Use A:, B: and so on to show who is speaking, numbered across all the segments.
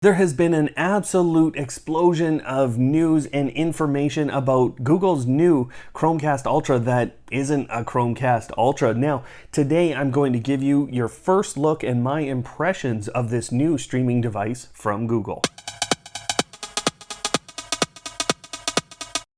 A: There has been an absolute explosion of news and information about Google's new Chromecast Ultra that isn't a Chromecast Ultra. Now, today I'm going to give you your first look and my impressions of this new streaming device from Google.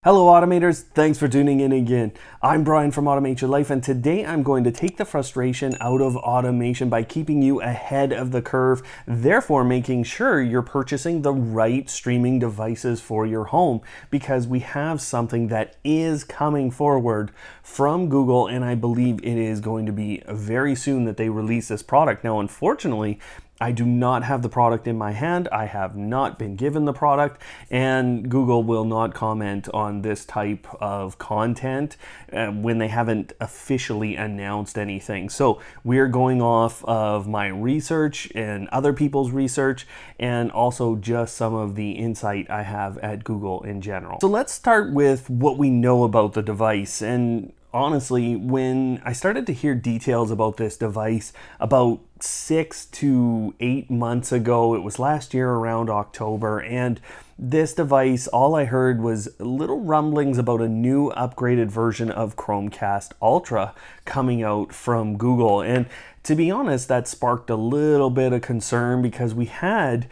A: Hello Automators, thanks for tuning in again. I'm Brian from Automate Your Life, and today I'm going to take the frustration out of automation by keeping you ahead of the curve, therefore making sure you're purchasing the right streaming devices for your home, because we have something that is coming forward from Google, and I believe it is going to be very soon that they release this product. Now, unfortunately, I do not have the product in my hand. I have not been given the product, and Google will not comment on this type of content when they haven't officially announced anything. So we're going off of my research and other people's research, and also just some of the insight I have at Google in general. So let's start with what we know about the device. And honestly, when I started to hear details about this device about 6 to 8 months ago, it was last year around October, and this device, all I heard was little rumblings about a new upgraded version of Chromecast Ultra coming out from Google. And to be honest, that sparked a little bit of concern because we had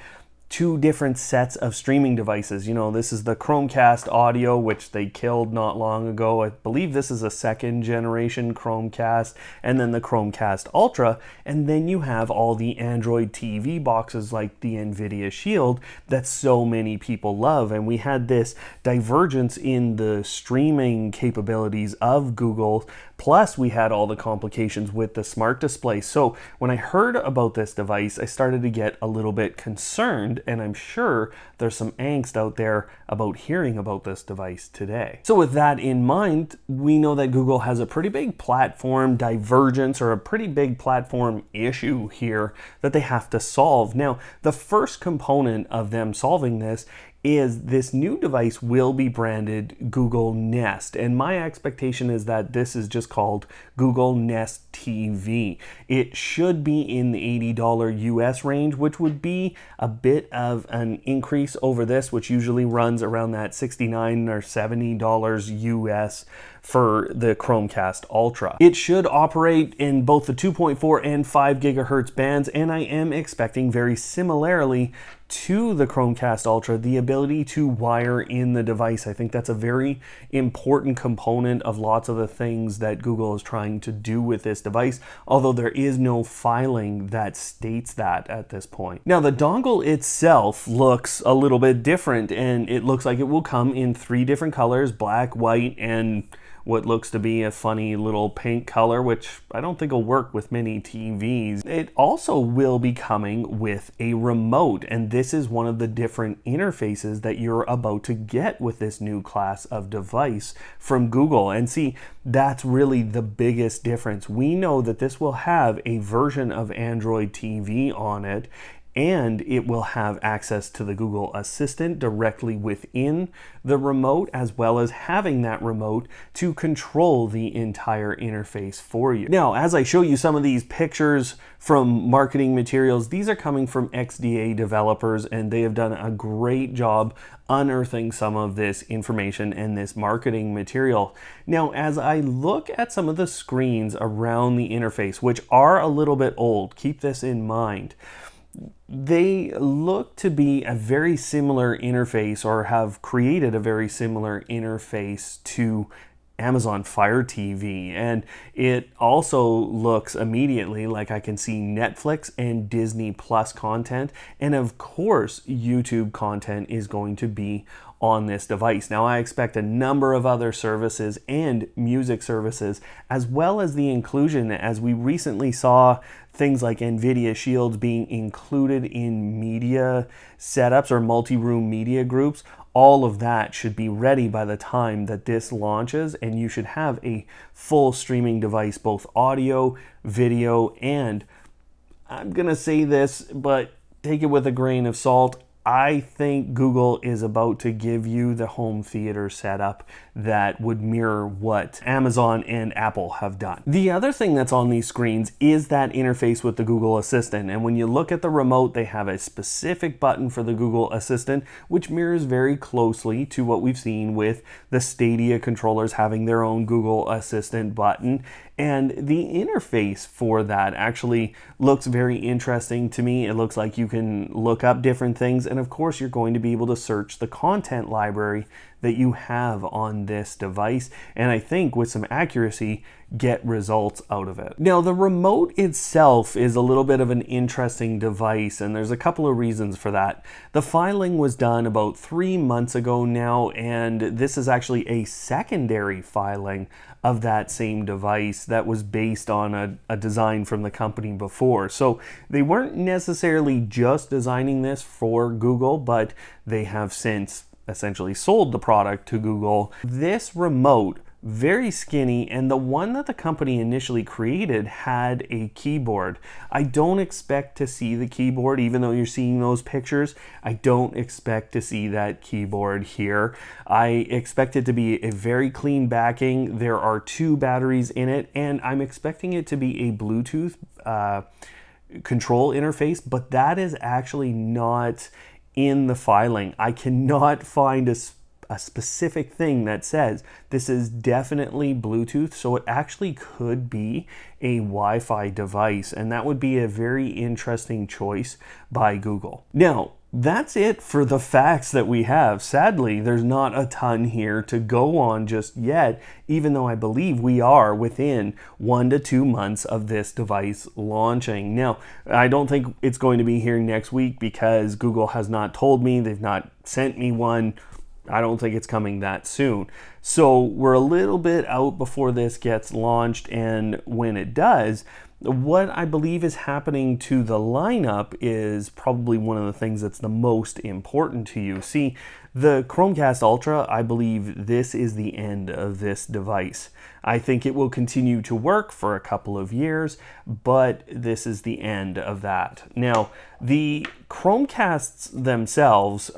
A: two different sets of streaming devices. You know, this is the Chromecast Audio, which they killed not long ago. I believe this is a second generation Chromecast, and then the Chromecast Ultra. And then you have all the Android TV boxes like the NVIDIA Shield that so many people love. And we had this divergence in the streaming capabilities of Google. Plus, we had all the complications with the smart display. So when I heard about this device, I started to get a little bit concerned, and I'm sure there's some angst out there about hearing about this device today. So with that in mind, we know that Google has a pretty big platform divergence, or a pretty big platform issue here that they have to solve. Now, the first component of them solving this is this new device will be branded Google Nest, and my expectation is that this is just called Google Nest TV. It should be in the $80 US range, which would be a bit of an increase over this, which usually runs around that $69 or $70 US for the Chromecast Ultra. It should operate in both the 2.4 and 5 gigahertz bands, and I am expecting, very similarly to the Chromecast Ultra, the ability to wire in the device. I think that's a very important component of lots of the things that Google is trying to do with this device, although there is no filing that states that at this point. Now, the dongle itself looks a little bit different, and it looks like it will come in 3 different colors: black, white, and what looks to be a funny little pink color, which I don't think will work with many TVs. It also will be coming with a remote, and this is one of the different interfaces that you're about to get with this new class of device from Google. And see, that's really the biggest difference. We know that this will have a version of Android TV on it, and it will have access to the Google Assistant directly within the remote, as well as having that remote to control the entire interface for you. Now, as I show you some of these pictures from marketing materials, these are coming from XDA developers, and they have done a great job unearthing some of this information and this marketing material. Now, as I look at some of the screens around the interface, which are a little bit old, keep this in mind, they look to be a very similar interface, or have created a very similar interface to Amazon Fire TV, and it also looks immediately like I can see Netflix and Disney Plus content, and of course YouTube content is going to be on this device. Now, I expect a number of other services and music services, as well as the inclusion, as we recently saw things like NVIDIA Shields being included in media setups or multi-room media groups. All of that should be ready by the time that this launches, and you should have a full streaming device, both audio, video, and I'm gonna say this, but take it with a grain of salt, I think Google is about to give you the home theater setup that would mirror what Amazon and Apple have done. The other thing that's on these screens is that interface with the Google Assistant. And when you look at the remote, they have a specific button for the Google Assistant, which mirrors very closely to what we've seen with the Stadia controllers having their own Google Assistant button. And the interface for that actually looks very interesting to me. It looks like you can look up different things, and of course you're going to be able to search the content library that you have on this device, and I think with some accuracy get results out of it. Now, the remote itself is a little bit of an interesting device, and there's a couple of reasons for that. The filing was done about 3 months ago now, and this is actually a secondary filing of that same device that was based on a design from the company before. So they weren't necessarily just designing this for Google, but they have since essentially sold the product to Google. This remote, very skinny, and the one that the company initially created had a keyboard. I don't expect to see the keyboard, even though you're seeing those pictures. I don't expect to see that keyboard here. I expect it to be a very clean backing. There are 2 batteries in it, and I'm expecting it to be a Bluetooth control interface, but that is actually not in the filing. I cannot find a specific thing that says this is definitely Bluetooth, so it actually could be a Wi-Fi device, and that would be a very interesting choice by Google. Now, that's it for the facts that we have. Sadly, there's not a ton here to go on just yet, even though I believe we are within 1 to 2 months of this device launching. Now, I don't think it's going to be here next week because Google has not told me, they've not sent me one. I don't think it's coming that soon. So we're a little bit out before this gets launched, and when it does, what I believe is happening to the lineup is probably one of the things that's the most important to you. See, the Chromecast Ultra, I believe this is the end of this device. I think it will continue to work for a couple of years, but this is the end of that. Now, the Chromecasts themselves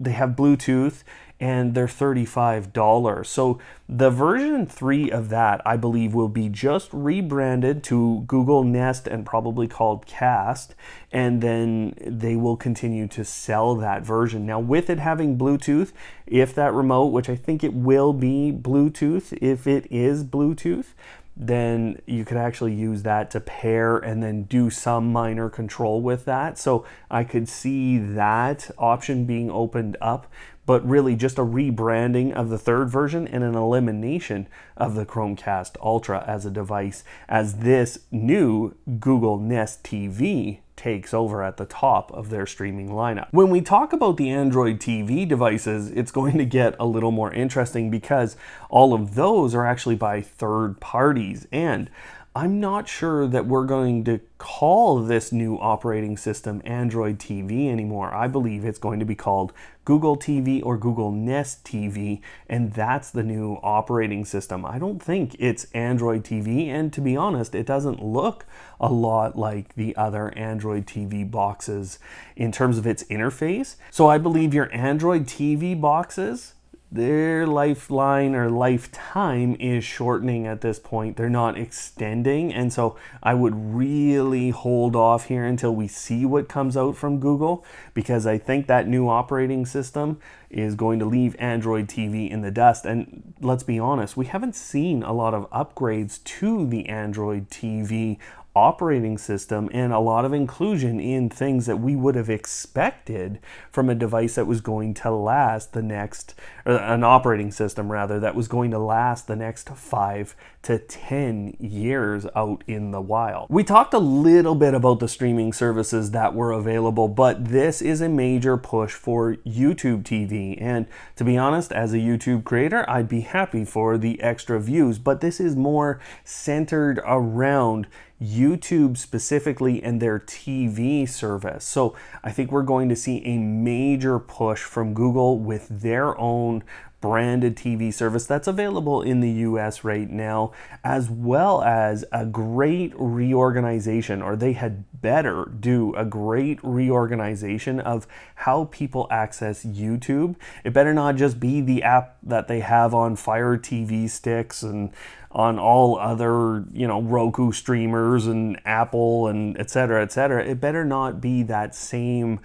A: they have Bluetooth, and they're $35. So the version 3 of that, I believe, will be just rebranded to Google Nest and probably called Cast, and then they will continue to sell that version. Now, with it having Bluetooth, if that remote, which I think it will be Bluetooth, if it is Bluetooth, then you could actually use that to pair and then do some minor control with that. So I could see that option being opened up, but really just a rebranding of the 3rd version and an elimination of the Chromecast Ultra as a device, as this new Google Nest TV takes over at the top of their streaming lineup. When we talk about the Android TV devices, it's going to get a little more interesting because all of those are actually by third parties, and I'm not sure that we're going to call this new operating system Android TV anymore. I believe it's going to be called Google TV or Google Nest TV, and that's the new operating system. I don't think it's Android TV, and to be honest, it doesn't look a lot like the other Android TV boxes in terms of its interface. So I believe your Android TV boxes, their lifeline or lifetime is shortening at this point. They're not extending, and so I would really hold off here until we see what comes out from Google, because I think that new operating system is going to leave Android TV in the dust. And let's be honest, we haven't seen a lot of upgrades to the Android TV operating system and a lot of inclusion in things that we would have expected from a device that was going to last the next, or an operating system rather, that was going to last the next 5 to 10 years out in the wild. We talked a little bit about the streaming services that were available, but this is a major push for YouTube TV. And to be honest, as a YouTube creator, I'd be happy for the extra views, but this is more centered around YouTube specifically and their TV service. So I think we're going to see a major push from Google with their own branded TV service that's available in the US right now, as well as a great reorganization, or they had better do a great reorganization of how people access YouTube. It better not just be the app that they have on Fire TV sticks and on all other, Roku streamers and Apple and et cetera, et cetera. It better not be that same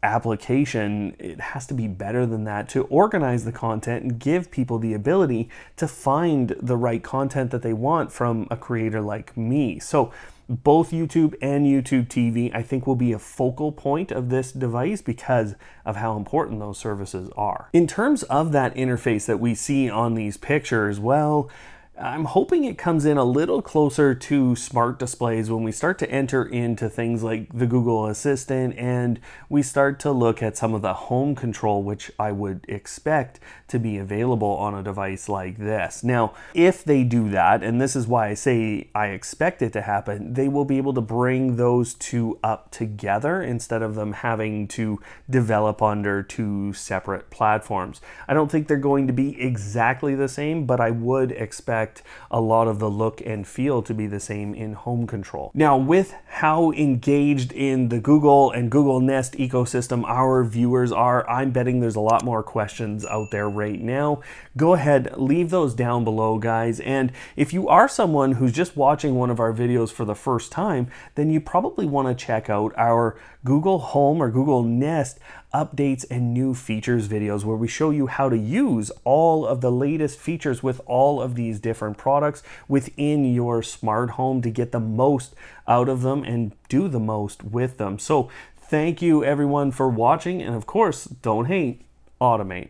A: application. It has to be better than that to organize the content and give people the ability to find the right content that they want from a creator like me. So both YouTube and YouTube TV, I think, will be a focal point of this device because of how important those services are. In terms of that interface that we see on these pictures, well, I'm hoping it comes in a little closer to smart displays when we start to enter into things like the Google Assistant and we start to look at some of the home control, which I would expect to be available on a device like this. Now, if they do that, and this is why I say I expect it to happen, they will be able to bring those two up together instead of them having to develop under two separate platforms. I don't think they're going to be exactly the same, but I would expect a lot of the look and feel to be the same in home control. Now, with how engaged in the Google and Google Nest ecosystem our viewers are, I'm betting there's a lot more questions out there right now. Go ahead, leave those down below, guys. And if you are someone who's just watching one of our videos for the first time, then you probably want to check out our Google Home or Google Nest updates and new features videos where we show you how to use all of the latest features with all of these different products within your smart home to get the most out of them and do the most with them. So thank you everyone for watching, and of course, don't hate, automate.